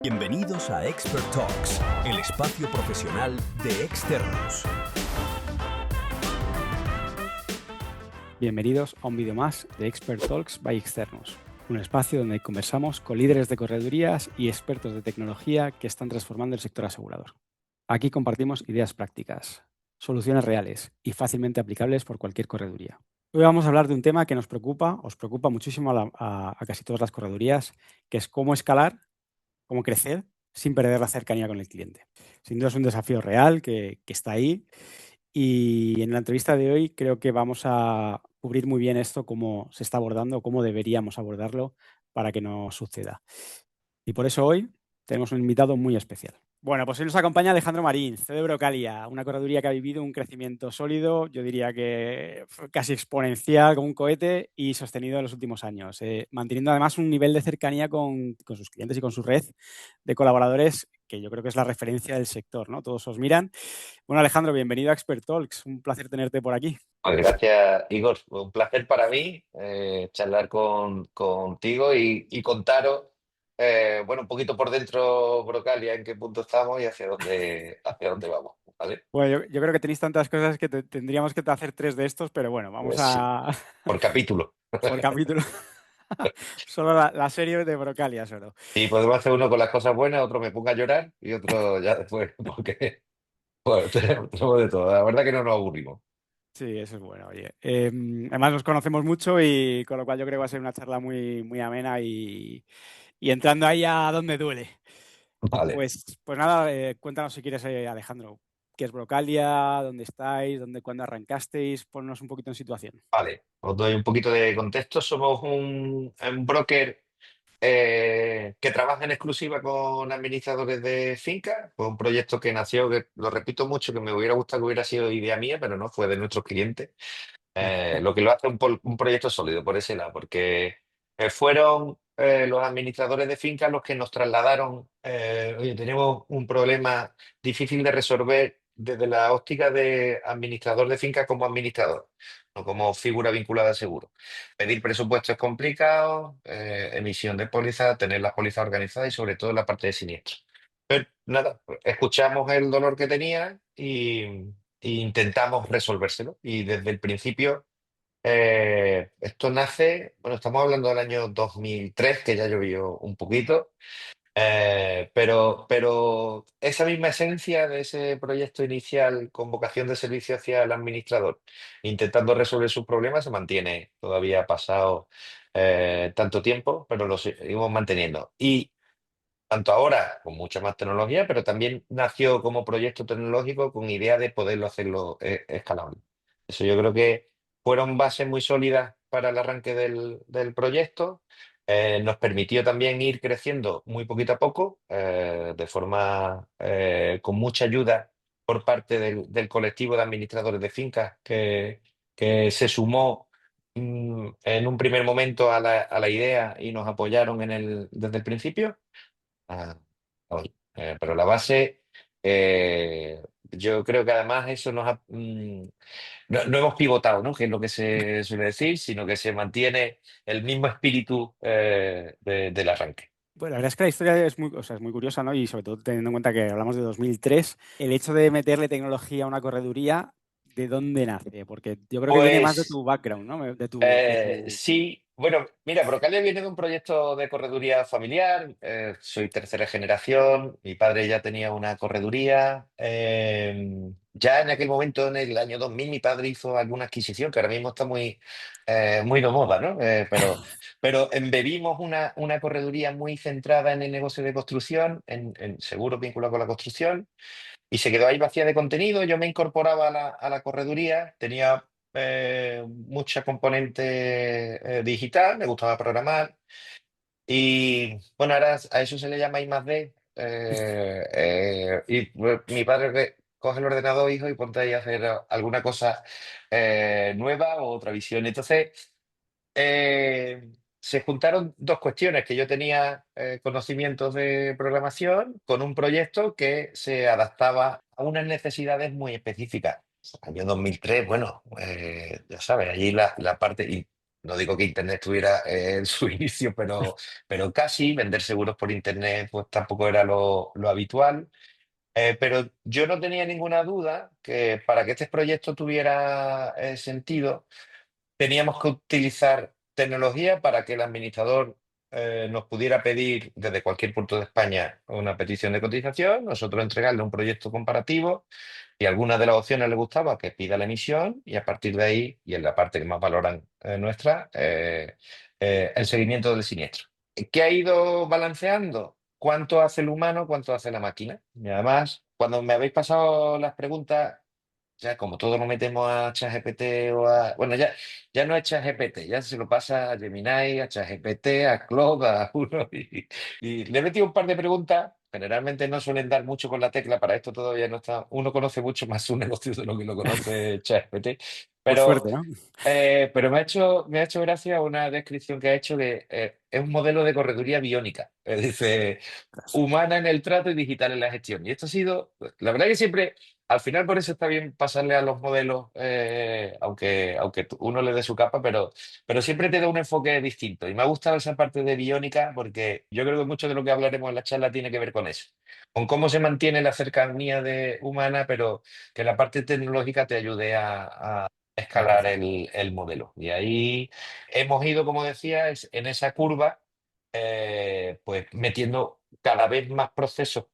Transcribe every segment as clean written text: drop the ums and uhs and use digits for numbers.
Bienvenidos a Expert Talks, el espacio profesional de externos. Bienvenidos a un vídeo más de Expert Talks by Externos, un espacio donde conversamos con líderes de corredurías y expertos de tecnología que están transformando el sector asegurador. Aquí compartimos ideas prácticas, soluciones reales y fácilmente aplicables por cualquier correduría. Hoy vamos a hablar de un tema que os preocupa muchísimo a casi todas las corredurías, que es cómo escalar, cómo crecer sin perder la cercanía con el cliente. Sin duda es un desafío real que está ahí. Y en la entrevista de hoy creo que vamos a cubrir muy bien esto, cómo se está abordando, cómo deberíamos abordarlo para que no suceda. Y por eso hoy tenemos un invitado muy especial. Bueno, pues hoy nos acompaña Alejandro Marín, CEO de Brocalia, una correduría que ha vivido un crecimiento sólido, yo diría que casi exponencial, como un cohete, y sostenido en los últimos años, manteniendo además un nivel de cercanía con sus clientes y con su red de colaboradores que yo creo que es la referencia del sector, ¿no? Todos os miran. Bueno, Alejandro, bienvenido a Expert Talks. Un placer tenerte por aquí. Pues gracias, Igor. Un placer para mí charlar contigo y contaros, bueno, un poquito por dentro, Brocalia, en qué punto estamos y hacia dónde vamos, ¿vale? Bueno, yo creo que tenéis tantas cosas que tendríamos que hacer 3 de estos, pero bueno, vamos Sí, a por capítulo. por capítulo. Solo la serie de Brocalia solo. Y podemos hacer uno con las cosas buenas, otro me ponga a llorar y otro ya después, porque bueno, tenemos de todo. La verdad que no nos aburrimos. Sí, eso es bueno, oye. Además nos conocemos mucho y con lo cual yo creo que va a ser una charla muy, muy amena y entrando ahí a donde duele. Vale, Pues nada, cuéntanos si quieres, Alejandro, ¿qué es Brocalia? ¿Dónde estáis? ¿Cuándo arrancasteis? Ponnos un poquito en situación. vale. Os doy un poquito de contexto. Somos un broker que trabaja en exclusiva con administradores de fincas. Fue un proyecto que nació, que lo repito mucho, que me hubiera gustado que hubiera sido idea mía, pero no, fue de nuestros clientes. Lo que lo hace un proyecto sólido por ese lado, porque fueron los administradores de fincas los que nos trasladaron, oye, tenemos un problema difícil de resolver desde la óptica de administrador de fincas como administrador, no como figura vinculada a seguro. Pedir presupuesto es complicado, emisión de póliza, tener las pólizas organizadas y sobre todo la parte de siniestro. Pero nada, escuchamos el dolor que tenía e intentamos resolvérselo. Y desde el principio, esto nace, bueno, estamos hablando del año 2003, que ya llovió un poquito, pero esa misma esencia de ese proyecto inicial con vocación de servicio hacia el administrador, intentando resolver sus problemas, se mantiene todavía pasado tanto tiempo, pero lo seguimos manteniendo. Y tanto ahora con mucha más tecnología, pero también nació como proyecto tecnológico con idea de poderlo hacerlo escalable. Eso yo creo que fueron bases muy sólidas para el arranque del proyecto. Nos permitió también ir creciendo muy poquito a poco, de forma con mucha ayuda por parte del colectivo de administradores de fincas que se sumó en un primer momento a la idea y nos apoyaron desde el principio. Ah, pero la base, yo creo que además eso no hemos pivotado, ¿no? Que es lo que se suele decir, sino que se mantiene el mismo espíritu del arranque. Bueno, la verdad es que la historia es muy, o sea, es muy curiosa, ¿no? Y sobre todo teniendo en cuenta que hablamos de 2003, el hecho de meterle tecnología a una correduría, ¿de dónde nace? Porque yo creo que viene más de Pues tu background, ¿no? De tu... sí, bueno, mira, Brocalia viene de un proyecto de correduría familiar. Soy tercera generación. Mi padre ya tenía una correduría. Ya en aquel momento, en el año 2000, mi padre hizo alguna adquisición que ahora mismo está muy de moda, ¿no? Pero embebimos una correduría muy centrada en el negocio de construcción, en seguros vinculados con la construcción. Y se quedó ahí vacía de contenido. Yo me incorporaba a la correduría, tenía mucha componente digital, me gustaba programar. Y bueno, ahora a eso se le llama I+D. Y pues, mi padre coge el ordenador, hijo, y ponte ahí a hacer alguna cosa nueva o otra visión. Entonces, se juntaron dos cuestiones, que yo tenía conocimientos de programación con un proyecto que se adaptaba a unas necesidades muy específicas. Año 2003, bueno, ya sabes, allí la parte. No digo que Internet estuviera en su inicio, pero casi. Vender seguros por Internet pues tampoco era lo habitual. Pero yo no tenía ninguna duda que para que este proyecto tuviera sentido, teníamos que utilizar tecnología para que el administrador nos pudiera pedir desde cualquier punto de España una petición de cotización, nosotros entregarle un proyecto comparativo y alguna de las opciones le gustaba que pida la emisión y a partir de ahí, y en la parte que más valoran nuestra, el seguimiento del siniestro. ¿Qué ha ido balanceando? ¿Cuánto hace el humano? ¿Cuánto hace la máquina? Y además, cuando me habéis pasado las preguntas, ya como todo lo metemos a ChatGPT o a... Bueno, ya no es ChatGPT, ya se lo pasa a Gemini, a ChatGPT, a Claude, a uno. Y le he metido un par de preguntas. Generalmente no suelen dar mucho con la tecla, para esto todavía no está. Uno conoce mucho más su negocio de lo que lo conoce ChatGPT. Por Pero, suerte, ¿no? pero me ha hecho gracia una descripción que ha hecho de es un modelo de correduría biónica. Dice humana en el trato y digital en la gestión. Y esto ha sido, la verdad que siempre, al final por eso está bien pasarle a los modelos, aunque uno le dé su capa, pero siempre te da un enfoque distinto. Y me ha gustado esa parte de biónica porque yo creo que mucho de lo que hablaremos en la charla tiene que ver con eso, con cómo se mantiene la cercanía humana, pero que la parte tecnológica te ayude a escalar Amplificar. el modelo. Y ahí hemos ido, como decía, en esa curva pues metiendo cada vez más procesos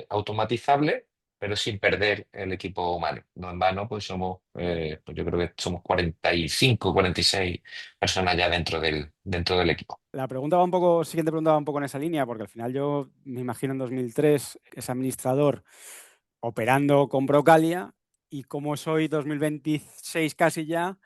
automatizables, pero sin perder el equipo humano. No en vano, pues pues yo creo que somos 45, 46 personas ya dentro del equipo. La pregunta va un poco, siguiente pregunta va un poco en esa línea, porque al final yo me imagino en 2003 ese administrador operando con Procalia y como soy 2026 casi ya,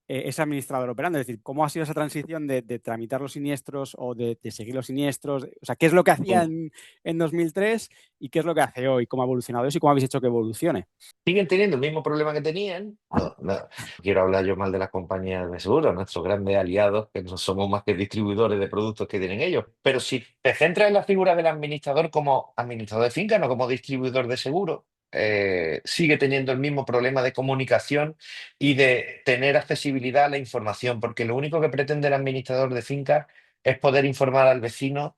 ese administrador operando. Es decir, ¿cómo ha sido esa transición de tramitar los siniestros o de seguir los siniestros? O sea, ¿qué es lo que hacía en 2003 y qué es lo que hace hoy? ¿Cómo ha evolucionado eso y cómo habéis hecho que evolucione? Siguen teniendo el mismo problema que tenían. No, no quiero hablar yo mal de las compañías de seguros, nuestros grandes aliados, que no somos más que distribuidores de productos que tienen ellos. Pero si te centras en la figura del administrador como administrador de finca, no como distribuidor de seguros, sigue teniendo el mismo problema de comunicación y de tener accesibilidad a la información, porque lo único que pretende el administrador de finca es poder informar al vecino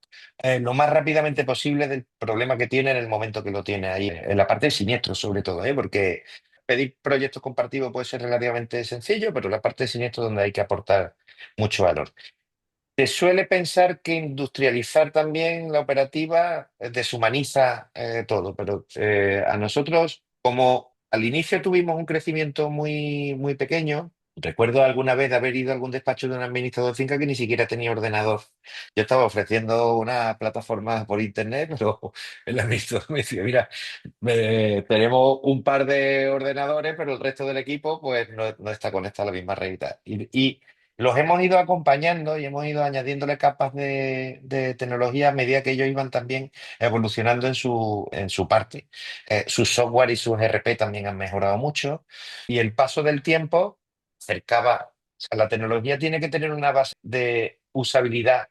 lo más rápidamente posible del problema que tiene en el momento que lo tiene ahí, en la parte de siniestros sobre todo, porque pedir proyectos compartidos puede ser relativamente sencillo, pero la parte de siniestros es donde hay que aportar mucho valor. Se suele pensar que industrializar también la operativa deshumaniza todo, pero a nosotros, como al inicio tuvimos un crecimiento muy, muy pequeño, recuerdo alguna vez de haber ido a algún despacho de un administrador de finca que ni siquiera tenía ordenador. Yo estaba ofreciendo una plataforma por internet, pero el administrador me decía, mira, tenemos un par de ordenadores, pero el resto del equipo pues no está conectado a la misma red y tal. Y los hemos ido acompañando y hemos ido añadiéndole capas de tecnología a medida que ellos iban también evolucionando en su parte. Sus software y sus RP también han mejorado mucho y el paso del tiempo acercaba, o sea, la tecnología tiene que tener una base de usabilidad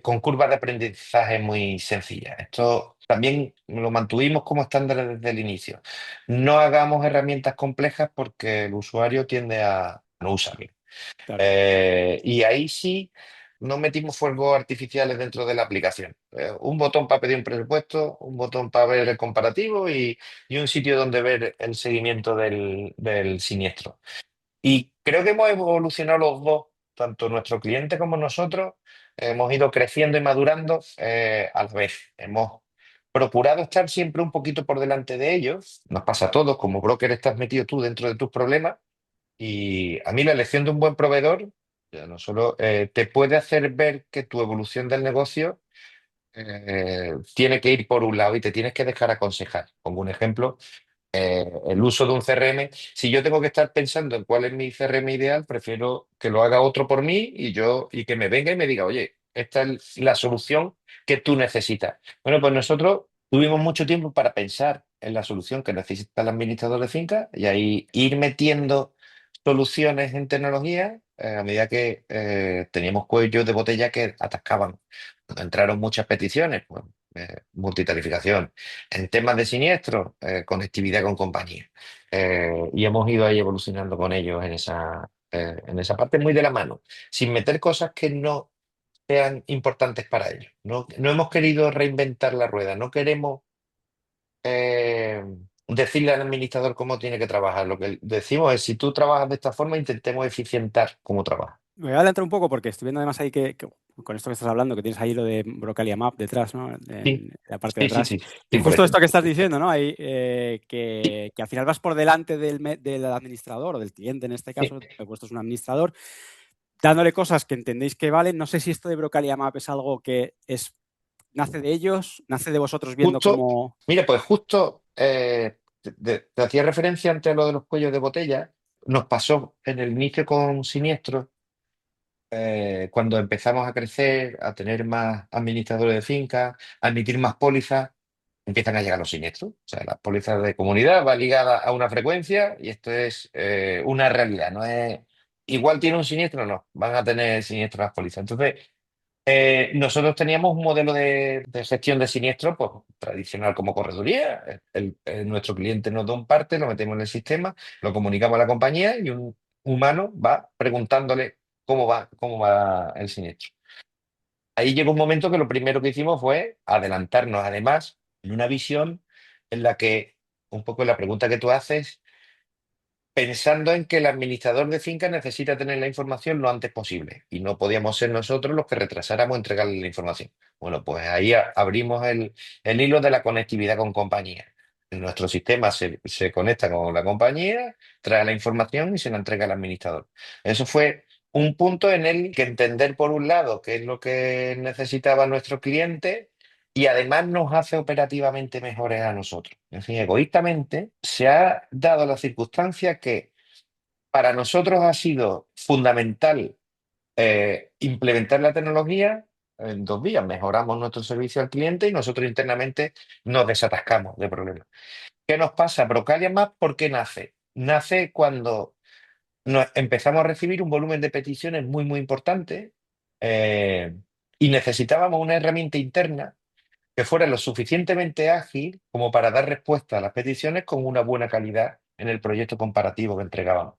con curvas de aprendizaje muy sencillas. Esto también lo mantuvimos como estándar desde el inicio. No hagamos herramientas complejas porque el usuario tiende a no usarlo. Claro. Y ahí sí no metimos fuegos artificiales dentro de la aplicación. Un botón para pedir un presupuesto, un botón para ver el comparativo y un sitio donde ver el seguimiento del siniestro. Y creo que hemos evolucionado los dos, tanto nuestro cliente como nosotros, hemos ido creciendo y madurando a la vez. Hemos procurado estar siempre un poquito por delante de ellos. Nos pasa a todos, como broker estás metido tú dentro de tus problemas y a mí la elección de un buen proveedor ya no solo te puede hacer ver que tu evolución del negocio tiene que ir por un lado y te tienes que dejar aconsejar. Como un ejemplo, el uso de un CRM. Si yo tengo que estar pensando en cuál es mi CRM ideal, prefiero que lo haga otro por mí y que me venga y me diga, oye, esta es la solución que tú necesitas. Bueno, pues nosotros tuvimos mucho tiempo para pensar en la solución que necesita el administrador de finca y ahí ir metiendo soluciones en tecnología a medida que teníamos cuellos de botella que atascaban. Entraron muchas peticiones, pues, multitarificación. En temas de siniestros, conectividad con compañía. Y hemos ido ahí evolucionando con ellos en esa. en esa parte muy de la mano, sin meter cosas que no sean importantes para ellos. No hemos querido reinventar la rueda, no queremos eh, decirle al administrador cómo tiene que trabajar. Lo que decimos es, si tú trabajas de esta forma, intentemos eficientar cómo trabajas. Me voy a adelantar un poco porque estoy viendo además ahí que con esto que estás hablando, que tienes ahí lo de Brocalia Map detrás, ¿no? Sí, En la parte de sí, sí, atrás. sí, Y sí, justo correcto. esto que estás diciendo, ¿no? Ahí, Sí, que al final vas por delante del administrador o del cliente en este sí. caso, he puesto es un administrador, dándole cosas que entendéis que valen. No sé si esto de Brocalia Map es algo que nace de ellos, nace de vosotros viendo Justo, cómo. mira, pues justo te hacía referencia antes a lo de los cuellos de botella. Nos pasó en el inicio con Siniestro, cuando empezamos a crecer, a tener más administradores de finca, a emitir más pólizas, empiezan a llegar los siniestros. O sea, las pólizas de comunidad va ligada a una frecuencia y esto es una realidad. No es igual tiene un siniestro, no, van a tener siniestros las pólizas. Entonces, nosotros teníamos un modelo de gestión de siniestros pues, tradicional como correduría. Nuestro cliente nos da un parte, lo metemos en el sistema, lo comunicamos a la compañía y un humano va preguntándole cómo va el siniestro. Ahí llegó un momento que lo primero que hicimos fue adelantarnos, además, en una visión en la que, un poco la pregunta que tú haces, pensando en que el administrador de finca necesita tener la información lo antes posible y no podíamos ser nosotros los que retrasáramos entregarle la información. Bueno, pues ahí abrimos el hilo de la conectividad con compañía. Nuestro sistema se conecta con la compañía, trae la información y se la entrega al administrador. Eso fue un punto en el que entender, por un lado, qué es lo que necesitaba nuestro cliente y además nos hace operativamente mejores a nosotros. En fin, egoístamente se ha dado la circunstancia que para nosotros ha sido fundamental implementar la tecnología en 2 días. Mejoramos nuestro servicio al cliente y nosotros internamente nos desatascamos de problemas. ¿Qué nos pasa? Brocalia Map, ¿por qué nace? Nace cuando empezamos a recibir un volumen de peticiones muy, muy importante eh, y necesitábamos una herramienta interna que fuera lo suficientemente ágil como para dar respuesta a las peticiones con una buena calidad en el proyecto comparativo que entregábamos.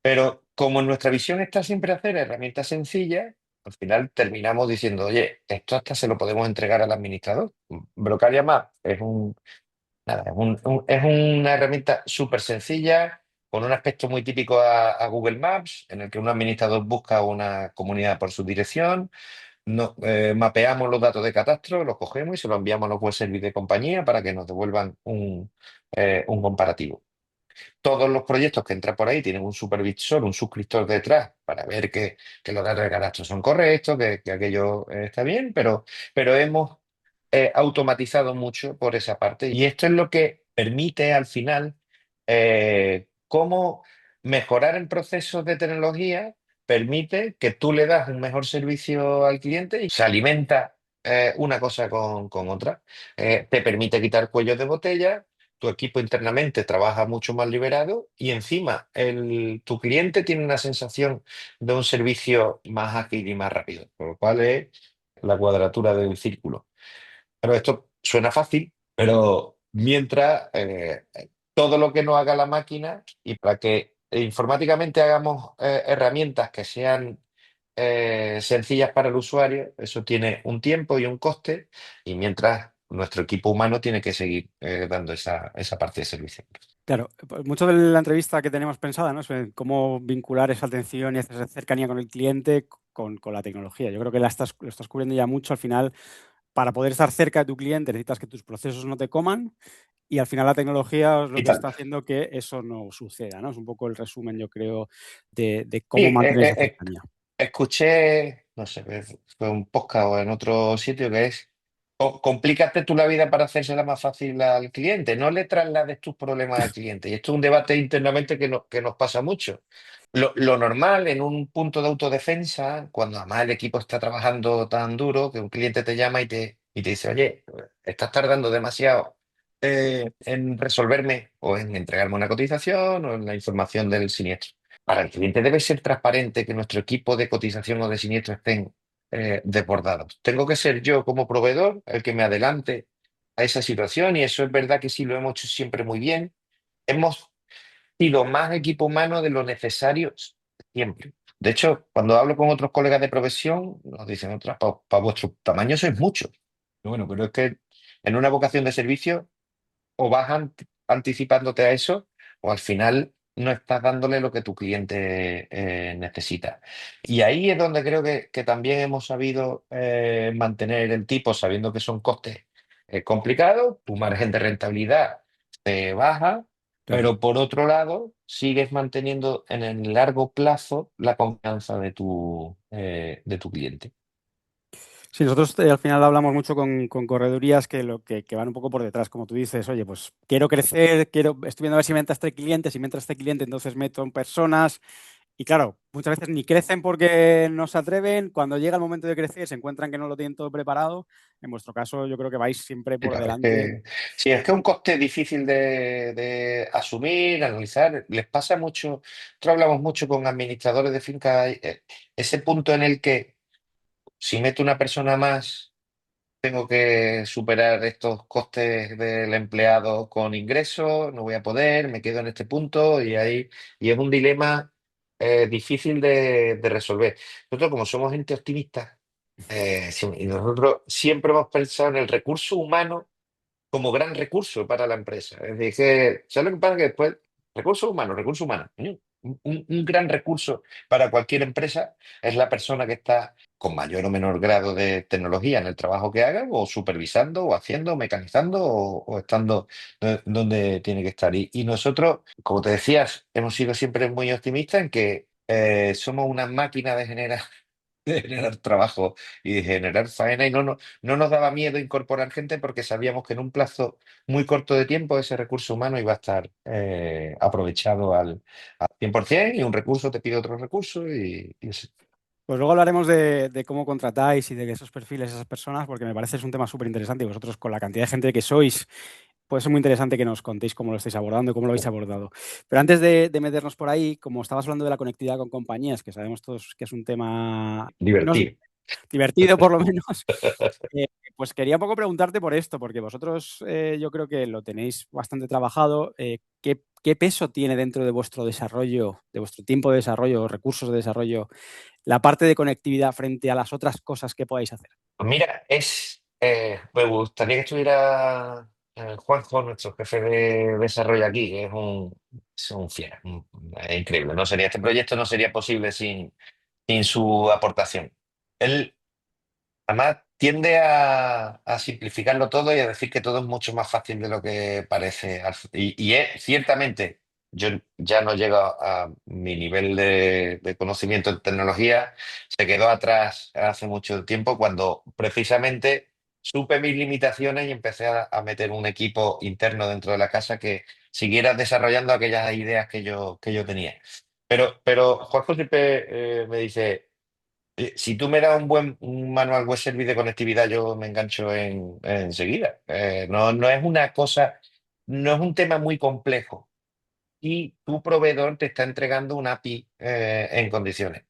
Pero como nuestra visión está siempre hacer herramientas sencillas, al final terminamos diciendo, oye, esto hasta se lo podemos entregar al administrador. Brocaria Map nada, es una herramienta súper sencilla, con un aspecto muy típico a Google Maps, en el que un administrador busca una comunidad por su dirección. Mapeamos los datos de catastro, los cogemos y se los enviamos a los web service de compañía para que nos devuelvan un comparativo. Todos los proyectos que entran por ahí tienen un supervisor, un suscriptor detrás para ver que los datos de catastro son correctos, que aquello está bien, pero hemos automatizado mucho por esa parte y esto es lo que permite al final cómo mejorar el proceso de tecnología permite que tú le das un mejor servicio al cliente y se alimenta una cosa con otra. Te permite quitar cuellos de botella, tu equipo internamente trabaja mucho más liberado y encima tu cliente tiene una sensación de un servicio más ágil y más rápido, por lo cual es la cuadratura del círculo. Pero esto suena fácil, pero mientras todo lo que nos haga la máquina y para que informáticamente hagamos herramientas que sean sencillas para el usuario, eso tiene un tiempo y un coste, y mientras nuestro equipo humano tiene que seguir dando esa parte de servicio. Claro, pues mucho de la entrevista que tenemos pensada, ¿no? Es en cómo vincular esa atención y esa cercanía con el cliente con la tecnología. Yo creo que lo estás cubriendo ya mucho. Al final, para poder estar cerca de tu cliente, necesitas que tus procesos no te coman y al final la tecnología es lo Y que tal. está haciendo que eso no suceda, ¿no? Es un poco el resumen, yo creo, de Sí, cómo mantener esa cercanía. escuché, no sé, fue un podcast o en otro sitio que es, complícate tú la vida para hacérsela más fácil al cliente, no le traslades tus problemas al cliente. Y esto es un debate internamente que nos pasa mucho. Lo normal en un punto de autodefensa, cuando además el equipo está trabajando tan duro, que un cliente te llama y te dice, oye, estás tardando demasiado en resolverme o en entregarme una cotización o en la información del siniestro. Para el cliente debe ser transparente que nuestro equipo de cotización o de siniestro estén desbordados. Tengo que ser yo como proveedor el que me adelante a esa situación y eso es verdad que sí lo hemos hecho siempre muy bien. Hemos sido más equipo humano de lo necesario siempre. De hecho, cuando hablo con otros colegas de profesión, nos dicen, otras, para vuestro tamaño sois muchos. Bueno, pero es que en una vocación de servicio o vas anticipándote a eso o al final no estás dándole lo que tu cliente necesita. Y ahí es donde creo que también hemos sabido mantener el tipo, sabiendo que son costes complicados, tu margen de rentabilidad se baja, Claro. pero por otro lado sigues manteniendo en el largo plazo la confianza de tu cliente. Sí, nosotros al final hablamos mucho con corredurías que van un poco por detrás, como tú dices, oye, pues quiero crecer, estoy viendo a ver si me entra este cliente, si me entra este cliente, entonces meto en personas. Y claro, muchas veces ni crecen porque no se atreven, cuando llega el momento de crecer se encuentran que no lo tienen todo preparado. En vuestro caso, yo creo que vais siempre Sí, por claro, delante. sí, es que es un coste difícil de asumir, analizar. Les pasa mucho, nosotros hablamos mucho con administradores de finca, ese punto en el que si meto una persona más, tengo que superar estos costes del empleado con ingresos, no voy a poder, me quedo en este punto y es un dilema difícil de resolver. Nosotros, como somos gente optimista, y nosotros siempre hemos pensado en el recurso humano como gran recurso para la empresa. Es decir, ¿sabes lo que pasa? Que después, recursos humanos. Un gran recurso para cualquier empresa es la persona que está con mayor o menor grado de tecnología en el trabajo que haga, o supervisando, o haciendo, mecanizando, o estando donde tiene que estar. Y nosotros, como te decías, hemos sido siempre muy optimistas en que somos una máquina de generar de generar trabajo y de generar faena y no nos daba miedo incorporar gente porque sabíamos que en un plazo muy corto de tiempo ese recurso humano iba a estar aprovechado al 100% y un recurso te pide otro recurso y así. Pues luego hablaremos de cómo contratáis y de esos perfiles, esas personas, porque me parece que es un tema súper interesante y vosotros con la cantidad de gente que sois, puede ser muy interesante que nos contéis cómo lo estáis abordando y cómo lo habéis abordado. Pero antes de meternos por ahí, como estabas hablando de la conectividad con compañías, que sabemos todos que es un tema no sé, Divertido. divertido por lo menos, eh, pues quería un poco preguntarte por esto, porque vosotros yo creo que lo tenéis bastante trabajado. ¿Qué peso tiene dentro de vuestro desarrollo, de vuestro tiempo de desarrollo, recursos de desarrollo, la parte de conectividad frente a las otras cosas que podáis hacer? Pues mira, me gustaría que estuviera Juanjo, nuestro jefe de desarrollo aquí, que es un fiera, es increíble. No sería, este proyecto no sería posible sin su aportación. Él además, tiende a simplificarlo todo y a decir que todo es mucho más fácil de lo que parece. Y es, ciertamente, yo ya no llego a mi nivel de conocimiento en tecnología, se quedó atrás hace mucho tiempo cuando precisamente supe mis limitaciones y empecé a meter un equipo interno dentro de la casa que siguiera desarrollando aquellas ideas que yo tenía. Pero Juanjo siempre me dice... Si tú me das un manual web service de conectividad, yo me engancho enseguida. No es una cosa, no es un tema muy complejo. Y tu proveedor te está entregando una API en condiciones.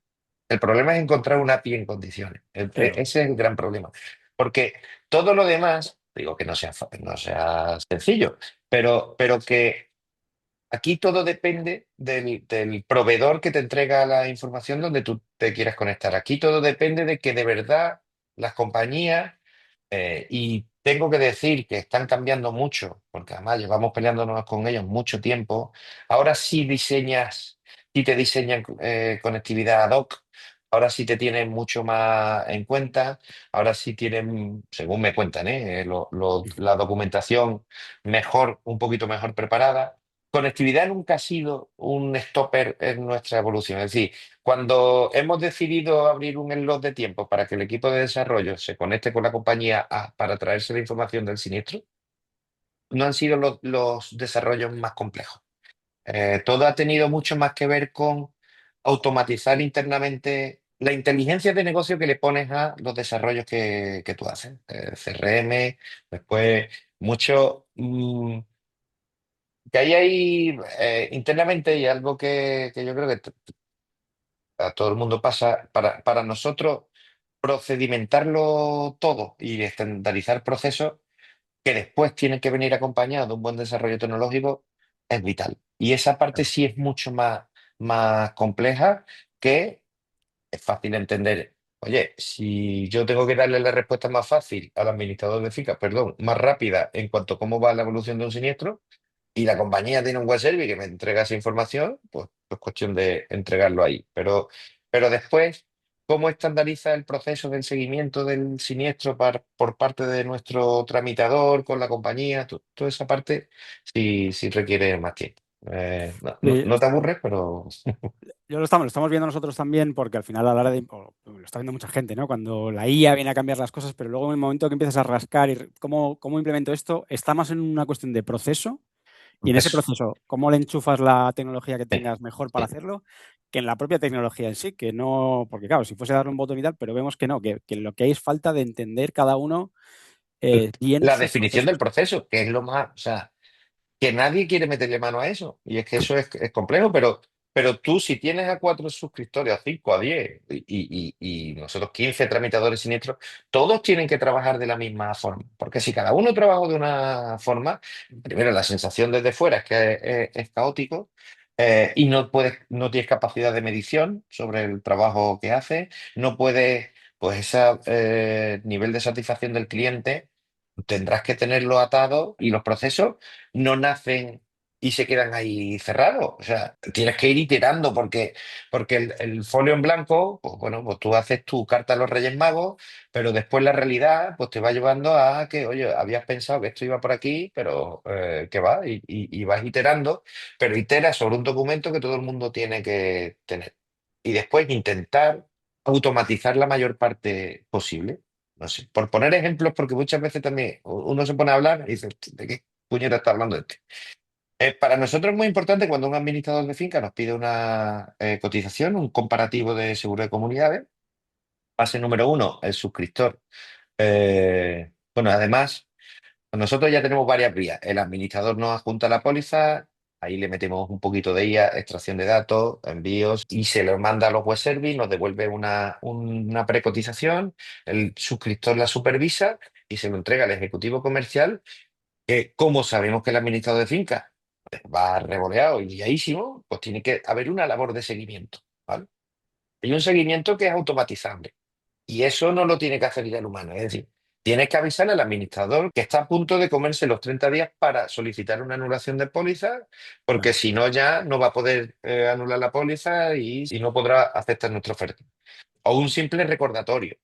El problema es encontrar una API en condiciones. Claro. Ese es el gran problema. Porque todo lo demás, digo que no sea sencillo, pero que aquí todo depende del proveedor que te entrega la información donde tú te quieras conectar. Aquí todo depende de que de verdad las compañías, y tengo que decir que están cambiando mucho, porque además llevamos peleándonos con ellos mucho tiempo. Ahora sí te diseñan conectividad ad hoc. Ahora sí te tienen mucho más en cuenta. Ahora sí tienen, según me cuentan, la documentación mejor, un poquito mejor preparada. Conectividad nunca ha sido un stopper en nuestra evolución. Es decir, cuando hemos decidido abrir un slot de tiempo para que el equipo de desarrollo se conecte con la compañía para traerse la información del siniestro, no han sido los desarrollos más complejos. Todo ha tenido mucho más que ver con automatizar internamente la inteligencia de negocio que le pones a los desarrollos que tú haces. CRM, después mucho... que ahí internamente y algo que yo creo que a todo el mundo pasa, para nosotros procedimentarlo todo y estandarizar procesos que después tienen que venir acompañados de un buen desarrollo tecnológico es vital. Y esa parte sí es mucho más más complejas que es fácil entender. Oye, si yo tengo que darle la respuesta más fácil al administrador de finca, perdón, más rápida en cuanto a cómo va la evolución de un siniestro, y la compañía tiene un web service que me entrega esa información, pues es cuestión de entregarlo ahí. Pero después, ¿cómo estandariza el proceso del seguimiento del siniestro por parte de nuestro tramitador con la compañía? Toda esa parte sí requiere más tiempo. No te aburres, pero Lo estamos viendo nosotros también porque al final a la hora de, lo está viendo mucha gente, ¿no? Cuando la IA viene a cambiar las cosas, pero luego en el momento que empiezas a rascar y cómo implemento esto, está más en una cuestión de proceso y en ese eso. proceso, cómo le enchufas la tecnología que Sí, tengas mejor para sí. hacerlo, que en la propia tecnología en sí, que no, porque claro, si fuese darle un botón y tal, pero vemos que no, que lo que hay es falta de entender cada uno bien La sus definición del procesos. proceso, que es lo más, o sea, que nadie quiere meterle mano a eso. Y es que eso es complejo, pero tú si tienes a 4 suscriptores, a 5, a 10 y nosotros 15 tramitadores siniestros, todos tienen que trabajar de la misma forma. Porque si cada uno trabaja de una forma, primero la sensación desde fuera es que es caótico. Y no tienes capacidad de medición sobre el trabajo que haces, no puedes, pues ese nivel de satisfacción del cliente tendrás que tenerlo atado y los procesos no nacen y se quedan ahí cerrados. O sea, tienes que ir iterando porque el folio en blanco, pues bueno, pues tú haces tu carta a los Reyes Magos, pero después la realidad pues te va llevando a que, oye, habías pensado que esto iba por aquí, pero que va y vas iterando, pero iteras sobre un documento que todo el mundo tiene que tener. Y después intentar automatizar la mayor parte posible. No sé, por poner ejemplos, porque muchas veces también uno se pone a hablar y dice, ¿de qué puñeta está hablando este? Para nosotros es muy importante cuando un administrador de finca nos pide una cotización, un comparativo de seguro de comunidades. Fase número uno, el suscriptor. Bueno, además, nosotros ya tenemos varias vías. El administrador nos adjunta la póliza, ahí le metemos un poquito de IA, extracción de datos, envíos, y se lo manda a los web service, nos devuelve una precotización, el suscriptor la supervisa y se lo entrega al ejecutivo comercial, que como sabemos que el administrador de finca va revoleado y guiadísimo, pues tiene que haber una labor de seguimiento, ¿vale? Hay un seguimiento que es automatizable. Y eso no lo tiene que hacer ya el humano. Es decir, tienes que avisarle al administrador que está a punto de comerse los 30 días para solicitar una anulación de póliza, porque Claro. si no ya no va a poder anular la póliza y no podrá aceptar nuestra oferta. O un simple recordatorio.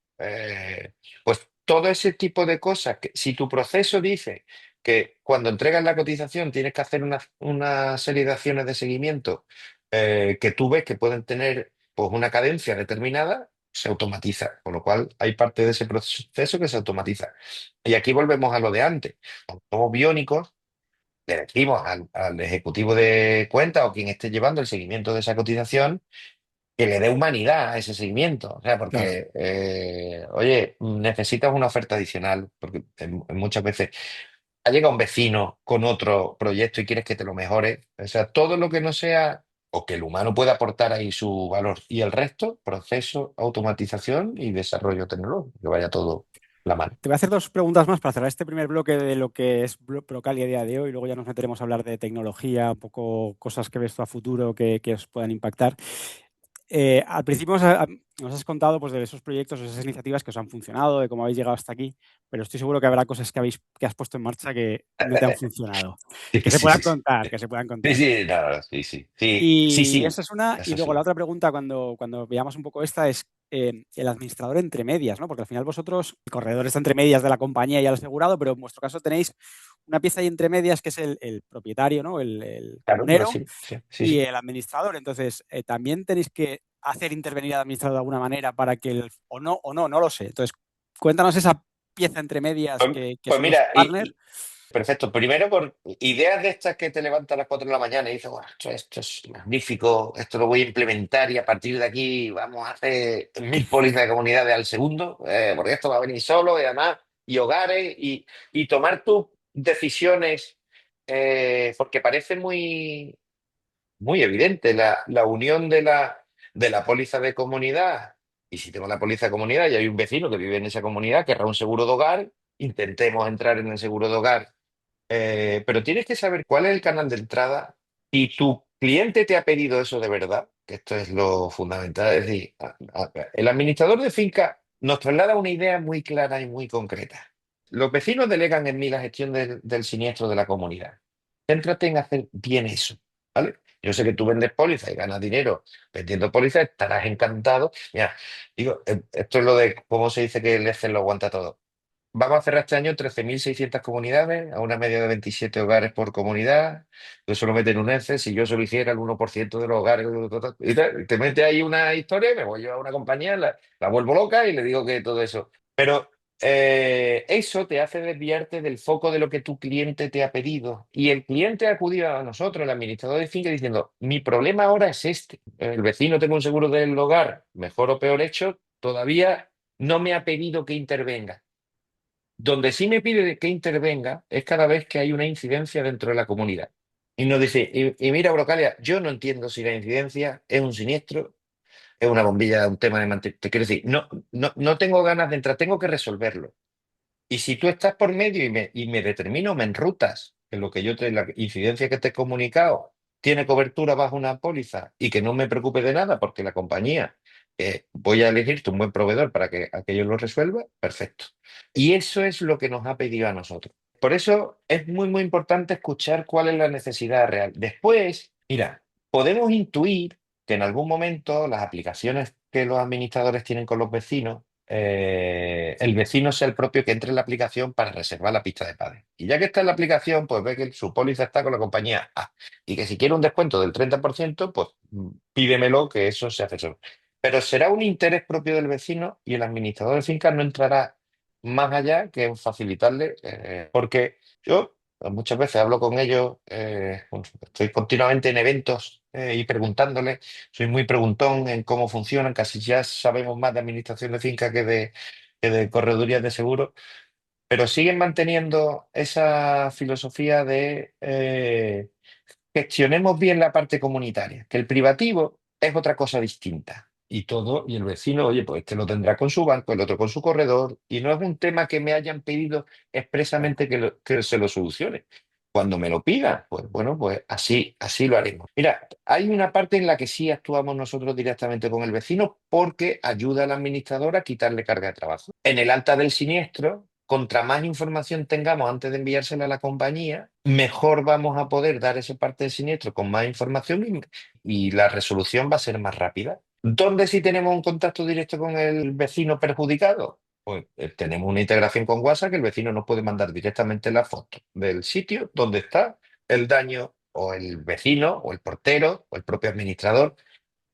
Pues todo ese tipo de cosas, que, si tu proceso dice que cuando entregas la cotización tienes que hacer una serie de acciones de seguimiento que tú ves que pueden tener pues, una cadencia determinada, se automatiza. Con lo cual hay parte de ese proceso que se automatiza. Y aquí volvemos a lo de antes. Como somos biónicos, le decimos al ejecutivo de cuenta o quien esté llevando el seguimiento de esa cotización que le dé humanidad a ese seguimiento. O sea, Claro. porque, oye, necesitas una oferta adicional, porque muchas veces ha llegado un vecino con otro proyecto y quieres que te lo mejore. O sea, todo lo que no sea, o que el humano pueda aportar ahí su valor. Y el resto, proceso, automatización y desarrollo tecnológico, que vaya todo la mano. Te voy a hacer dos preguntas más para cerrar este primer bloque de lo que es Procalia a día de hoy y luego ya nos meteremos a hablar de tecnología, un poco cosas que ves tú a futuro que os puedan impactar. Al principio nos has contado pues, de esos proyectos, esas iniciativas que os han funcionado, de cómo habéis llegado hasta aquí, pero estoy seguro que habrá cosas que has puesto en marcha que no te han funcionado. Sí, Que se sí, puedan sí, sí. contar, que se puedan Sí, contar. sí, no, sí, sí, sí, sí, Y sí, esa es una. Y eso luego sí. la otra pregunta, cuando veamos un poco esta, es el administrador entre medias, ¿no? Porque al final vosotros, el corredor está entre medias de la compañía y el asegurado, pero en vuestro caso tenéis una pieza ahí entre medias que es el propietario, ¿no? El Claro, pero comunero sí, sí, sí, y sí. el administrador. Entonces, también tenéis que hacer intervenir al administrador de alguna manera para que el. No lo sé. Entonces, cuéntanos esa pieza entre medias Pues, que pues son los mira, partners. perfecto. Primero, por ideas de estas que te levantas a las 4 de la mañana y dices, bueno, esto es magnífico, esto lo voy a implementar y a partir de aquí vamos a hacer 1000 pólizas de comunidades al segundo, porque esto va a venir solo y además, y hogares y tomar tus decisiones, porque parece muy evidente la unión de la póliza de comunidad. Y si tengo la póliza de comunidad y hay un vecino que vive en esa comunidad, querrá un seguro de hogar, intentemos entrar en el seguro de hogar, pero tienes que saber cuál es el canal de entrada y tu cliente te ha pedido eso de verdad, que esto es lo fundamental. Es decir, el administrador de finca nos traslada una idea muy clara y muy concreta. Los vecinos delegan en mí la gestión del siniestro de la comunidad. Céntrate en hacer bien eso, ¿vale? Yo sé que tú vendes pólizas y ganas dinero vendiendo pólizas, estarás encantado. Mira, digo, esto es lo de cómo se dice que el Excel lo aguanta todo. Vamos a cerrar este año 13.600 comunidades, a una media de 27 hogares por comunidad. Eso lo mete en un Excel. Si yo solo hiciera el 1% de los hogares, y te mete ahí una historia y me voy yo a una compañía, la vuelvo loca y le digo que todo eso. Pero eso te hace desviarte del foco de lo que tu cliente te ha pedido. Y el cliente ha acudido a nosotros, el administrador de finca, diciendo, mi problema ahora es este. El vecino tengo un seguro del hogar, mejor o peor hecho, todavía no me ha pedido que intervenga. Donde sí me pide que intervenga es cada vez que hay una incidencia dentro de la comunidad. Y nos dice, y mira, Brocalia, yo no entiendo si la incidencia es un siniestro, es una bombilla, un tema de mantenimiento. Te quiero decir, no tengo ganas de entrar, tengo que resolverlo. Y si tú estás por medio y me determino, me enrutas en lo que la incidencia que te he comunicado tiene cobertura bajo una póliza y que no me preocupe de nada porque la compañía, voy a elegirte un buen proveedor para que aquello lo resuelva, perfecto. Y eso es lo que nos ha pedido a nosotros. Por eso es muy, muy importante escuchar cuál es la necesidad real. Después, mira, podemos intuir que en algún momento las aplicaciones que los administradores tienen con los vecinos, el vecino sea el propio que entre en la aplicación para reservar la pista de pádel. Y ya que está en la aplicación, pues ve que su póliza está con la compañía A y que si quiere un descuento del 30%, pues pídemelo que eso se hace solo. Pero será un interés propio del vecino y el administrador de finca no entrará más allá que en facilitarle, porque yo muchas veces hablo con ellos, bueno, estoy continuamente en eventos y preguntándoles, soy muy preguntón en cómo funcionan, casi ya sabemos más de administración de finca que de corredurías de seguro, pero siguen manteniendo esa filosofía de gestionemos bien la parte comunitaria, que el privativo es otra cosa distinta. Y todo, y el vecino, oye, pues este lo tendrá con su banco, el otro con su corredor, y no es un tema que me hayan pedido Claro. expresamente que se lo solucione. Cuando me lo pida, pues bueno, pues así lo haremos. Mira, hay una parte en la que sí actuamos nosotros directamente con el vecino porque ayuda al administrador a quitarle carga de trabajo. En el alta del siniestro, contra más información tengamos antes de enviársela a la compañía, mejor vamos a poder dar ese parte del siniestro con más información y la resolución va a ser más rápida. ¿Dónde sí tenemos un contacto directo con el vecino perjudicado? Pues tenemos una integración con WhatsApp que el vecino nos puede mandar directamente la foto del sitio donde está el daño o el vecino o el portero o el propio administrador.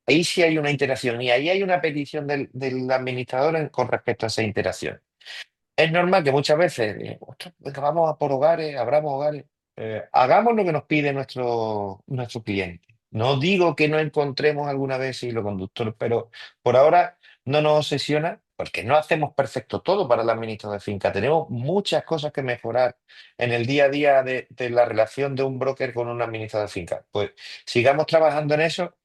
Ahí sí hay una interacción y ahí hay una petición del administrador con respecto a esa interacción. Es normal que muchas veces, "Ostras, venga, vamos a por hogares, abramos hogares. Hagamos lo que nos pide nuestro cliente. No digo que no encontremos alguna vez hilo conductor, pero por ahora no nos obsesiona porque no hacemos perfecto todo para el administrador de finca. Tenemos muchas cosas que mejorar en el día a día de la relación de un broker con un administrador de finca. Pues sigamos trabajando en eso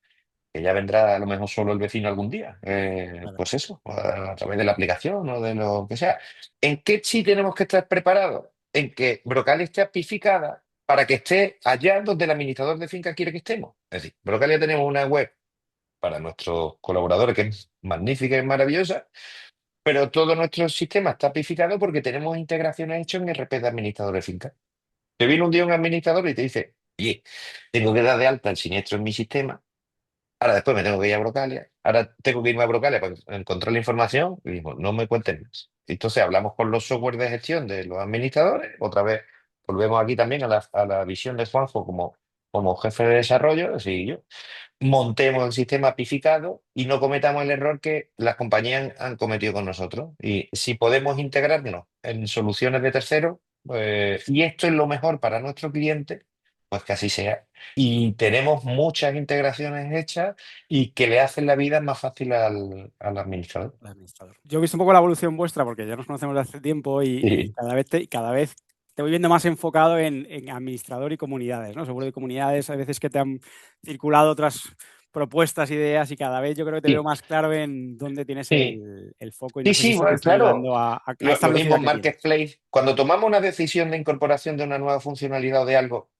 que ya vendrá a lo mejor solo el vecino algún día. Claro. Pues eso, a través de la aplicación o de lo que sea. ¿En qué sí tenemos que estar preparados? En que Brocal esté apificada para que esté allá donde el administrador de finca quiere que estemos. Es decir, Brocal ya tenemos una web para nuestros colaboradores que es magnífica y maravillosa, pero todo nuestro sistema está apificado porque tenemos integraciones hechas en RP de administrador de finca. Te viene un día un administrador y te dice, oye, tengo que dar de alta el siniestro en mi sistema. Ahora después me tengo que ir a Brocalia. Ahora tengo que irme a Brocalia para encontrar la información y digo, no me cuenten más. Entonces hablamos con los software de gestión de los administradores. Otra vez volvemos aquí también a la visión de Juanjo como jefe de desarrollo. Así yo montemos el sistema apificado y no cometamos el error que las compañías han cometido con nosotros. Y si podemos integrarnos en soluciones de terceros, y esto es lo mejor para nuestro cliente, pues que así sea. Y tenemos muchas integraciones hechas y que le hacen la vida más fácil al administrador. El administrador. Yo he visto un poco la evolución vuestra porque ya nos conocemos de hace tiempo y Sí, cada vez te voy viendo más enfocado en administrador y comunidades, ¿no? Seguro de comunidades, hay veces que te han circulado otras propuestas, ideas y cada vez yo creo que te veo sí, más claro en dónde tienes sí. el foco y no Sí, sé si sí, sí te bueno, está claro. ayudando a Lo, esta lo mismo velocidad en que tienes. Marketplace. Cuando tomamos una decisión de incorporación de una nueva funcionalidad o de algo,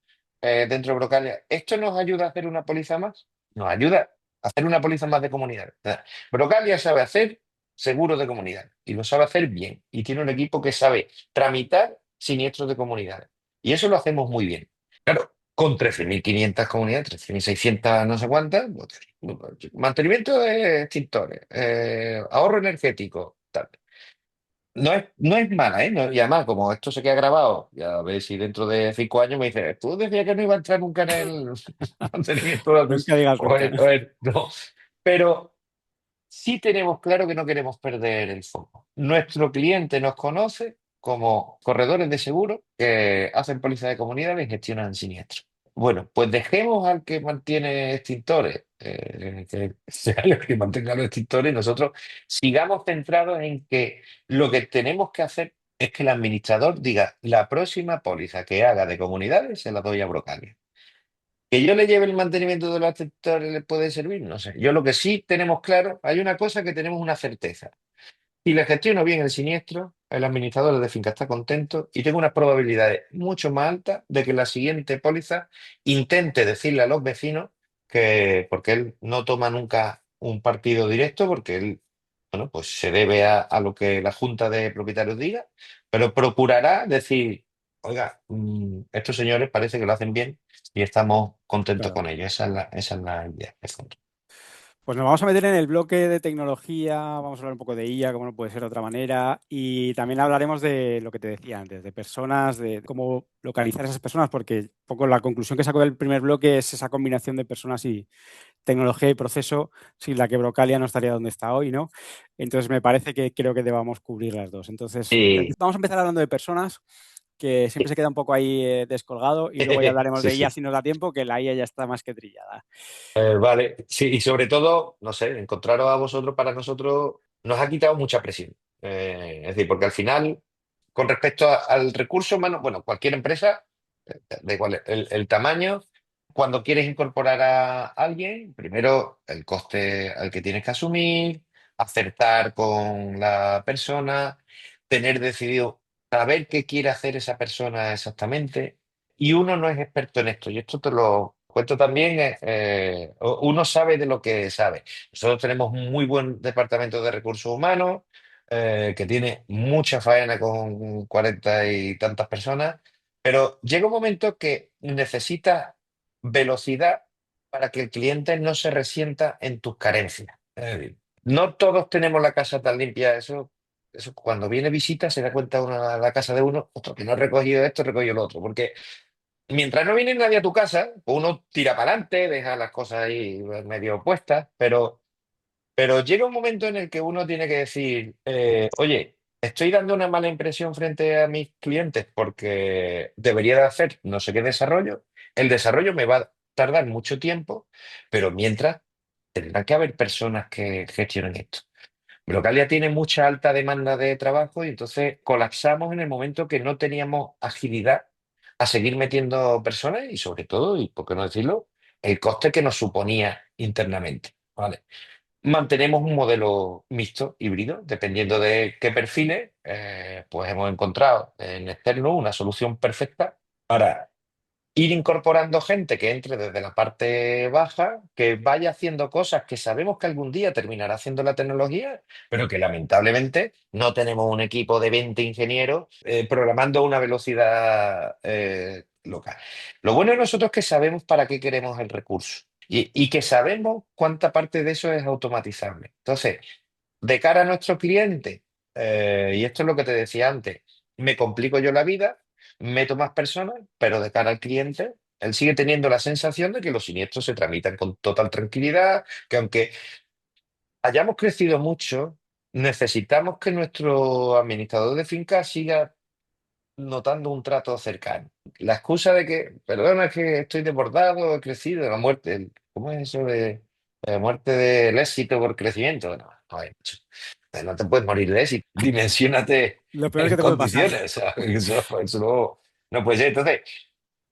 dentro de Brocalia, ¿esto nos ayuda a hacer una póliza más? Nos ayuda a hacer una póliza más de comunidad. O sea, Brocalia sabe hacer seguros de comunidad y lo sabe hacer bien. Y tiene un equipo que sabe tramitar siniestros de comunidades. Y eso lo hacemos muy bien. Claro, con 13.500 comunidades, 13.600 no sé cuántas, mantenimiento de extintores, ahorro energético, tal. No es mala, ¿eh? Y además, como esto se queda grabado, ya a ver si dentro de 5 años me dices, tú decías que no iba a entrar nunca en el mantenimiento de Nunca digas nunca. no. Pero sí tenemos claro que no queremos perder el foco. Nuestro cliente nos conoce como corredores de seguro que hacen póliza de comunidad y gestionan siniestros. Bueno, pues dejemos al que mantiene extintores, que sea el que mantenga los extintores, y nosotros sigamos centrados en que lo que tenemos que hacer es que el administrador diga, la próxima póliza que haga de comunidades se la doy a Brocalia. Que yo le lleve el mantenimiento de los extintores le puede servir, no sé. Yo lo que sí tenemos claro, hay una cosa que tenemos una certeza. Si le gestiono bien el siniestro, el administrador de finca está contento y tengo unas probabilidades mucho más altas de que la siguiente póliza intente decirle a los vecinos que, porque él no toma nunca un partido directo, porque él, bueno, pues se debe a lo que la junta de propietarios diga, pero procurará decir, oiga, estos señores parece que lo hacen bien y estamos contentos Claro. con ellos. Esa es la idea de fondo. Pues nos vamos a meter en el bloque de tecnología, vamos a hablar un poco de IA, como no puede ser de otra manera, y también hablaremos de lo que te decía antes, de personas, de cómo localizar a esas personas, porque un poco la conclusión que saco del primer bloque es esa combinación de personas y tecnología y proceso, sin la que Brocalia no estaría donde está hoy, ¿no? Entonces me parece que creo que debamos cubrir las dos. Entonces, Y, vamos a empezar hablando de personas, que siempre se queda un poco ahí descolgado, y luego ya hablaremos sí, de IA sí. si nos da tiempo, que la IA ya está más que trillada. Vale, sí, y sobre todo, no sé, encontraros a vosotros para nosotros nos ha quitado mucha presión. Es decir, porque al final, con respecto al recurso humano, bueno, cualquier empresa, da igual el tamaño, cuando quieres incorporar a alguien, primero el coste al que tienes que asumir, acertar con la persona, tener decidido, saber qué quiere hacer esa persona exactamente. Y uno no es experto en esto, y esto te lo cuento también, uno sabe de lo que sabe. Nosotros tenemos un muy buen departamento de recursos humanos, que tiene mucha faena con 40 y tantas personas, pero llega un momento que necesitas velocidad para que el cliente no se resienta en tus carencias. Es decir, no todos tenemos la casa tan limpia, eso cuando viene visita se da cuenta uno a la casa de uno, otro que no ha recogido esto, he recogido lo otro, porque mientras no viene nadie a tu casa, pues uno tira para adelante, deja las cosas ahí medio puestas, pero llega un momento en el que uno tiene que decir, oye, estoy dando una mala impresión frente a mis clientes porque debería de hacer no sé qué desarrollo. El desarrollo me va a tardar mucho tiempo, pero mientras tendrá que haber personas que gestionen esto. Blocalia tiene mucha alta demanda de trabajo y entonces colapsamos en el momento que no teníamos agilidad a seguir metiendo personas y sobre todo, y por qué no decirlo, el coste que nos suponía internamente. ¿Vale? Mantenemos un modelo mixto, híbrido, dependiendo de qué perfiles, pues hemos encontrado en externo una solución perfecta para ir incorporando gente que entre desde la parte baja, que vaya haciendo cosas que sabemos que algún día terminará haciendo la tecnología, pero que lamentablemente no tenemos un equipo de 20 ingenieros programando a una velocidad loca. Lo bueno de nosotros es que sabemos para qué queremos el recurso y que sabemos cuánta parte de eso es automatizable. Entonces, de cara a nuestro cliente, y esto es lo que te decía antes, me complico yo la vida, meto más personas, pero de cara al cliente, él sigue teniendo la sensación de que los siniestros se tramitan con total tranquilidad, que aunque hayamos crecido mucho, necesitamos que nuestro administrador de finca siga notando un trato cercano. La excusa de que, perdona, es que estoy desbordado, he crecido, la muerte, ¿cómo es eso de la muerte del éxito por crecimiento? No, no hay mucho. No te puedes morir de éxito. Dimensiónate Lo peor que en te puede pasar. condiciones. O sea, eso no puede ser. Entonces,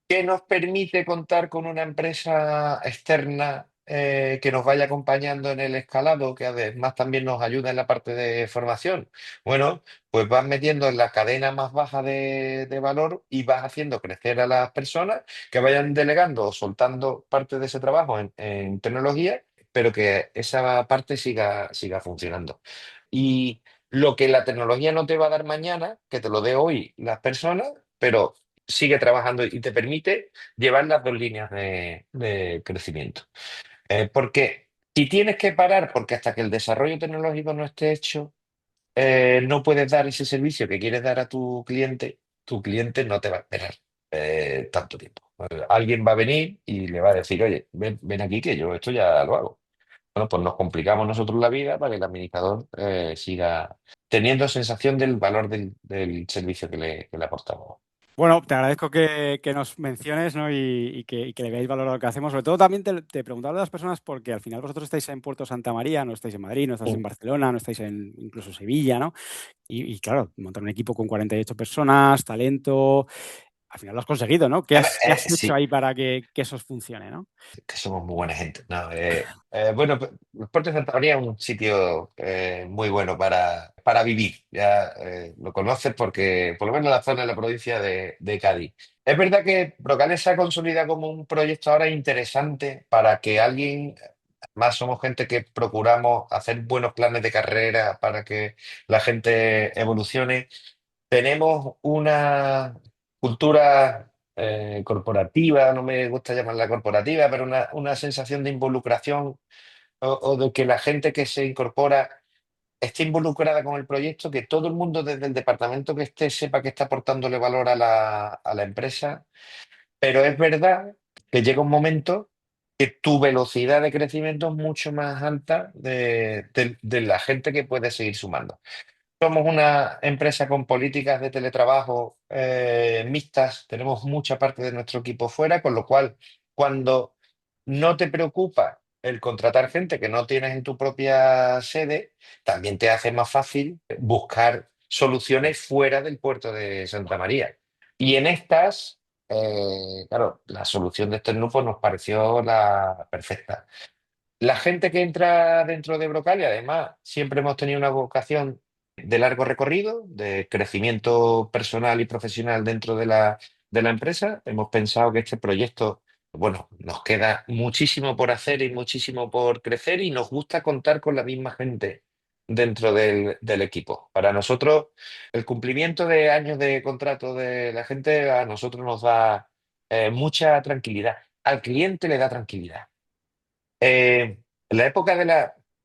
¿qué nos permite contar con una empresa externa que nos vaya acompañando en el escalado, que además también nos ayuda en la parte de formación. Bueno, pues vas metiendo en la cadena más baja de valor y vas haciendo crecer a las personas que vayan delegando o soltando parte de ese trabajo en tecnología, pero que esa parte siga funcionando. Y lo que la tecnología no te va a dar mañana, que te lo dé hoy las personas, pero sigue trabajando y te permite llevar las dos líneas de crecimiento. Porque si tienes que parar, porque hasta que el desarrollo tecnológico no esté hecho, no puedes dar ese servicio que quieres dar a tu cliente no te va a esperar tanto tiempo. Alguien va a venir y le va a decir, oye, ven aquí que yo esto ya lo hago. Bueno, pues nos complicamos nosotros la vida para que el administrador siga teniendo sensación del valor del servicio que le aportamos. Bueno, te agradezco que nos menciones, ¿no? Y que le veáis valor a lo que hacemos. Sobre todo también te preguntaba a las personas porque al final vosotros estáis en Puerto Santa María, no estáis en Madrid, no estáis en Barcelona, no estáis en incluso Sevilla, ¿no? Y claro, montar un equipo con 48 personas, talento, al final lo has conseguido, ¿no? ¿Qué has hecho Sí, ahí para que eso funcione, ¿no? que somos muy buena gente. No, bueno, los Puertos de Santa María es un sitio muy bueno para vivir. Ya lo conoces porque, por lo menos en la zona de la provincia de Cádiz. Es verdad que Brocales se ha consolidado como un proyecto ahora interesante para que alguien, más somos gente que procuramos hacer buenos planes de carrera para que la gente evolucione. Tenemos una cultura corporativa, no me gusta llamarla corporativa, pero una sensación de involucración o de que la gente que se incorpora esté involucrada con el proyecto, que todo el mundo desde el departamento que esté sepa que está aportándole valor a la empresa, pero es verdad que llega un momento que tu velocidad de crecimiento es mucho más alta de la gente que puede seguir sumando. Somos una empresa con políticas de teletrabajo mixtas, tenemos mucha parte de nuestro equipo fuera, con lo cual cuando no te preocupa el contratar gente que no tienes en tu propia sede, también te hace más fácil buscar soluciones fuera del puerto de Santa María. Y en estas, claro, la solución de este grupo nos pareció la perfecta. La gente que entra dentro de Brocal, y además siempre hemos tenido una vocación de largo recorrido, de crecimiento personal y profesional dentro de la empresa. Hemos pensado que este proyecto, bueno, nos queda muchísimo por hacer y muchísimo por crecer y nos gusta contar con la misma gente dentro del equipo. Para nosotros, el cumplimiento de años de contrato de la gente a nosotros nos da mucha tranquilidad. Al cliente le da tranquilidad. En la época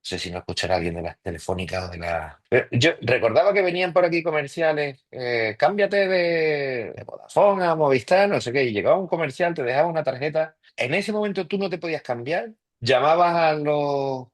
no sé si no escuchará alguien de las telefónicas o de la. Yo recordaba que venían por aquí comerciales, cámbiate de Vodafone a Movistar, no sé qué, y llegaba un comercial, te dejaba una tarjeta. En ese momento tú no te podías cambiar, llamabas a los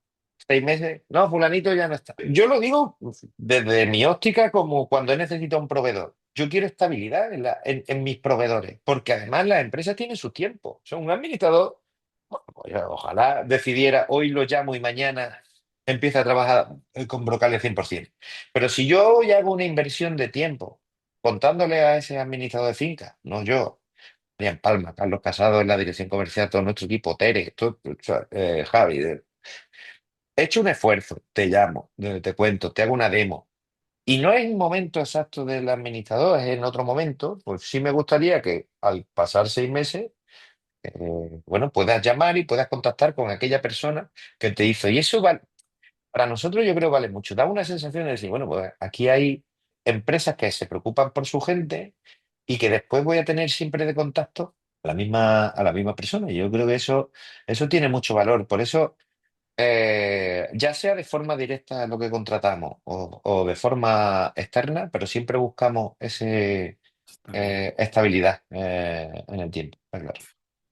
6 meses, no, fulanito ya no está. Yo lo digo desde mi óptica como cuando he necesitado un proveedor. Yo quiero estabilidad en mis proveedores, porque además las empresas tienen su tiempo. Son un administrador. Bueno, pues ojalá decidiera hoy lo llamo y mañana empieza a trabajar con Brocal al 100%. Pero si yo ya hago una inversión de tiempo contándole a ese administrador de finca, no yo, Marian Palma, Carlos Casado en la dirección comercial, todo nuestro equipo, Tere, o sea, Javi, he hecho un esfuerzo, te llamo, te cuento, te hago una demo. Y no es el momento exacto del administrador, es en otro momento, pues sí me gustaría que al pasar 6 meses bueno, puedas llamar y puedas contactar con aquella persona que te hizo. Y eso vale, para nosotros yo creo que vale mucho. Da una sensación de decir, bueno, pues aquí hay empresas que se preocupan por su gente y que después voy a tener siempre de contacto a la misma persona. Y yo creo que eso tiene mucho valor. Por eso, ya sea de forma directa lo que contratamos o de forma externa, pero siempre buscamos ese Estabilidad. estabilidad en el tiempo. Está claro.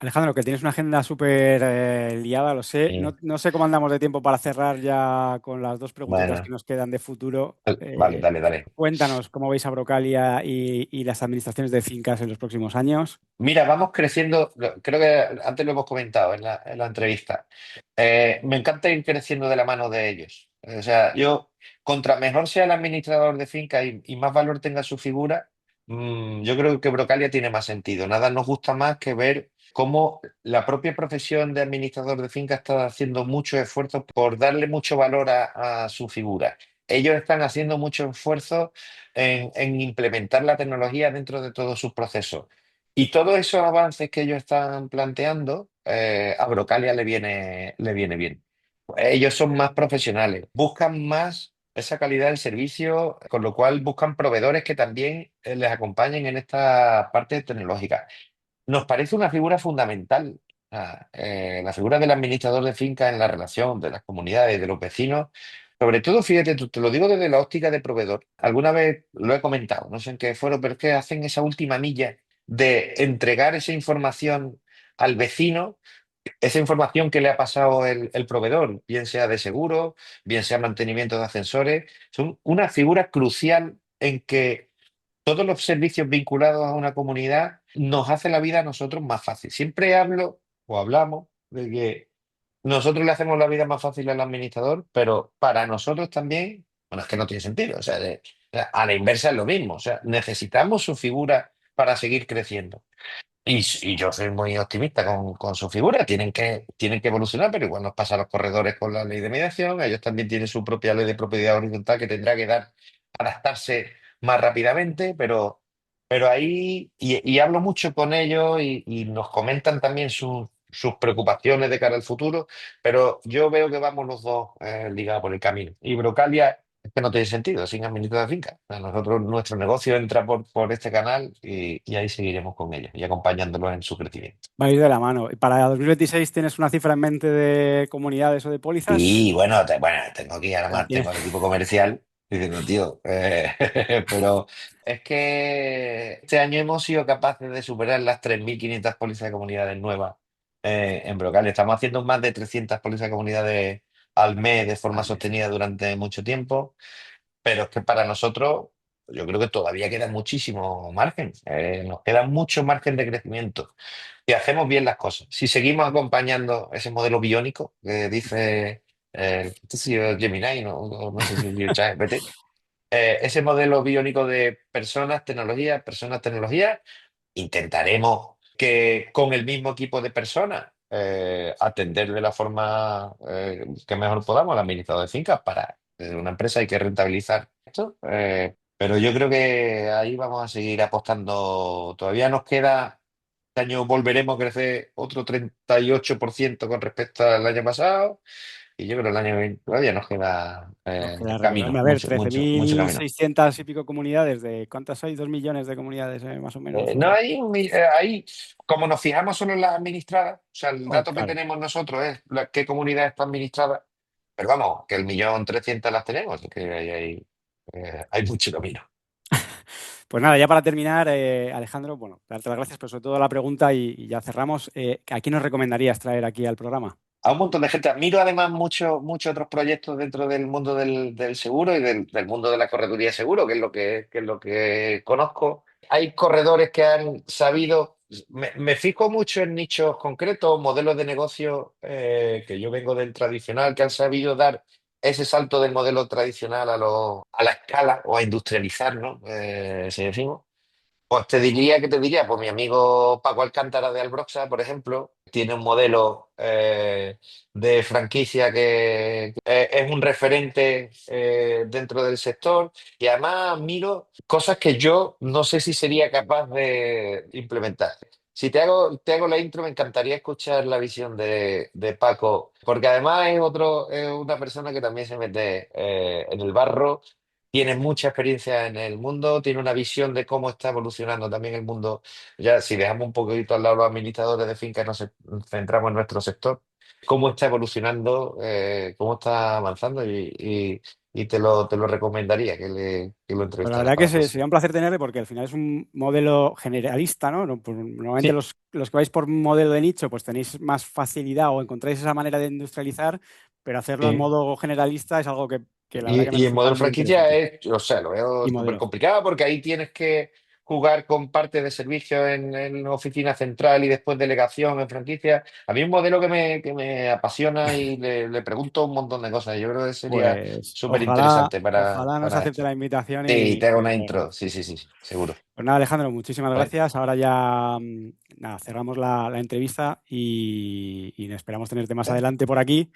Alejandro, que tienes una agenda súper liada, lo sé. Mm, No sé cómo andamos de tiempo para cerrar ya con las dos preguntitas que Bueno. nos quedan de futuro. Vale, dale, dale. Cuéntanos cómo veis a Brocalia y las administraciones de fincas en los próximos años. Mira, vamos creciendo, creo que antes lo hemos comentado en la entrevista. Me encanta ir creciendo de la mano de ellos. O sea, yo, contra mejor sea el administrador de finca y más valor tenga su figura, yo creo que Brocalia tiene más sentido. Nada nos gusta más que ver cómo la propia profesión de administrador de finca está haciendo muchos esfuerzos por darle mucho valor a su figura. Ellos están haciendo mucho esfuerzo en implementar la tecnología dentro de todos sus procesos. Y todos esos avances que ellos están planteando, a Brocalia le viene bien. Ellos son más profesionales, buscan más esa calidad del servicio, con lo cual buscan proveedores que también les acompañen en esta parte tecnológica. Nos parece una figura fundamental, la figura del administrador de finca en la relación de las comunidades, de los vecinos. Sobre todo, fíjate, te lo digo desde la óptica de proveedor. Alguna vez lo he comentado, no sé en qué foro, pero es que hacen esa última milla de entregar esa información al vecino, esa información que le ha pasado el proveedor, bien sea de seguro, bien sea mantenimiento de ascensores, son una figura crucial en que todos los servicios vinculados a una comunidad nos hace la vida a nosotros más fácil. Siempre hablo o hablamos de que nosotros le hacemos la vida más fácil al administrador, pero para nosotros también, bueno, es que no tiene sentido. O sea, a la inversa es lo mismo. O sea, necesitamos su figura para seguir creciendo. Y yo soy muy optimista con su figura. Tienen que evolucionar, pero igual nos pasa a los corredores con la ley de mediación. Ellos también tienen su propia ley de propiedad horizontal que tendrá que adaptarse más rápidamente, pero ahí, y hablo mucho con ellos y nos comentan también sus preocupaciones de cara al futuro, pero yo veo que vamos los dos ligados por el camino. Y Brocalia es que no tiene sentido sin administrador de finca. O sea, nosotros, nuestro negocio entra por este canal y ahí seguiremos con ellos y acompañándolos en su crecimiento. Va a ir de la mano. ¿Para 2026 tienes una cifra en mente de comunidades o de pólizas? Y bueno, bueno, tengo que ir a ¿La llamarte tienes? con el equipo comercial diciendo, tío, pero es que este año hemos sido capaces de superar las 3.500 pólizas de comunidades nuevas en Brocal. Estamos haciendo más de 300 pólizas de comunidades al mes de forma Al mes. sostenida durante mucho tiempo. Pero es que para nosotros, yo creo que todavía queda muchísimo margen, nos queda mucho margen de crecimiento. Si hacemos bien las cosas, si seguimos acompañando ese modelo biónico que dice este sí es Gemini, no sé si es ChatGPT, ese modelo biónico de personas, tecnología, intentaremos que con el mismo equipo de personas atender de la forma que mejor podamos al administrador de fincas para una empresa hay que rentabilizar esto. Pero yo creo que ahí vamos a seguir apostando. Todavía nos queda, este año volveremos a crecer otro 38% con respecto al año pasado. Y yo creo que el año que viene todavía nos queda Nos queda recorrido. camino, Hombre, a ver, mucho, trece mucho, mucho mil camino. seiscientas y pico comunidades de... ¿Cuántas hay? 2 millones de comunidades, más o menos. No hay, hay, como nos fijamos solo en las administradas, o sea, el dato que Claro. tenemos nosotros es qué comunidad está administrada, pero vamos, que 1.300.000 las tenemos, que hay mucho camino. Pues nada, ya para terminar, Alejandro, bueno, darte las gracias, pero sobre todo la pregunta y ya cerramos. ¿A quién nos recomendarías traer aquí al programa? A un montón de gente. Admiro además muchos otros proyectos dentro del mundo del seguro y del mundo de la correduría de seguro, que es lo que conozco. Hay corredores que han sabido, me fijo mucho en nichos concretos, modelos de negocio que yo vengo del tradicional, que han sabido dar ese salto del modelo tradicional a la escala o a industrializar, ¿no? Si decimos. Pues te diría, pues mi amigo Paco Alcántara de Albroxa, por ejemplo, tiene un modelo de franquicia que es un referente dentro del sector y además miro cosas que yo no sé si sería capaz de implementar. Si te hago la intro, me encantaría escuchar la visión de Paco, porque además es una persona que también se mete en el barro. Tiene mucha experiencia en el mundo, tiene una visión de cómo está evolucionando también el mundo. Ya, si dejamos un poquito al lado los administradores de fincas, nos centramos en nuestro sector, cómo está evolucionando, cómo está avanzando y te lo recomendaría que lo Pues la entrevistaras verdad que para la próxima. sería un placer tenerle porque al final es un modelo generalista, ¿no? Normalmente Sí, los que vais por modelo de nicho, pues tenéis más facilidad o encontráis esa manera de industrializar, pero hacerlo en sí. modo generalista es algo que la verdad que me Y el resulta modelo muy franquicia interesante. es, o sea, lo Y veo súper modelo. complicado porque ahí tienes que jugar con parte de servicio en oficina central y después delegación en franquicia. A mí un modelo que me apasiona y le pregunto un montón de cosas. Yo creo que sería Pues súper ojalá, interesante para, ojalá nos para acepte esto. la invitación Sí, te hago y una lo intro. veamos. Sí, sí, sí, seguro. Pues nada, Alejandro, muchísimas ¿Vale? gracias. Ahora ya nada, cerramos la entrevista y esperamos tenerte más adelante por aquí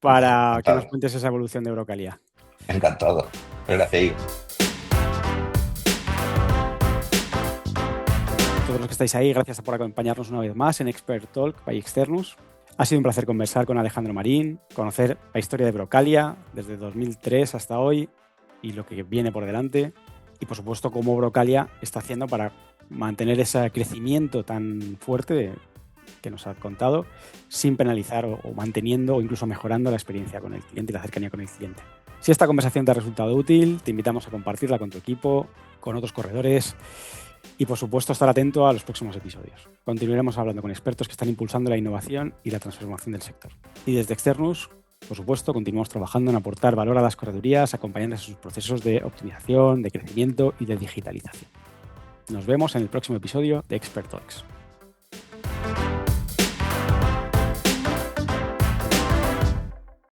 para que nos Encantado, cuentes esa evolución de Brocalia. encantado. Gracias, Ivo. Todos los que estáis ahí, gracias por acompañarnos una vez más en Expert Talk by Externus. Ha sido un placer conversar con Alejandro Marín, conocer la historia de Brocalia desde 2003 hasta hoy y lo que viene por delante. Y, por supuesto, cómo Brocalia está haciendo para mantener ese crecimiento tan fuerte que nos ha contado sin penalizar o manteniendo o incluso mejorando la experiencia con el cliente y la cercanía con el cliente. Si esta conversación te ha resultado útil, te invitamos a compartirla con tu equipo, con otros corredores y, por supuesto, estar atento a los próximos episodios. Continuaremos hablando con expertos que están impulsando la innovación y la transformación del sector. Y desde Externus, por supuesto, continuamos trabajando en aportar valor a las corredurías, acompañándoles en sus procesos de optimización, de crecimiento y de digitalización. Nos vemos en el próximo episodio de Expert Talks.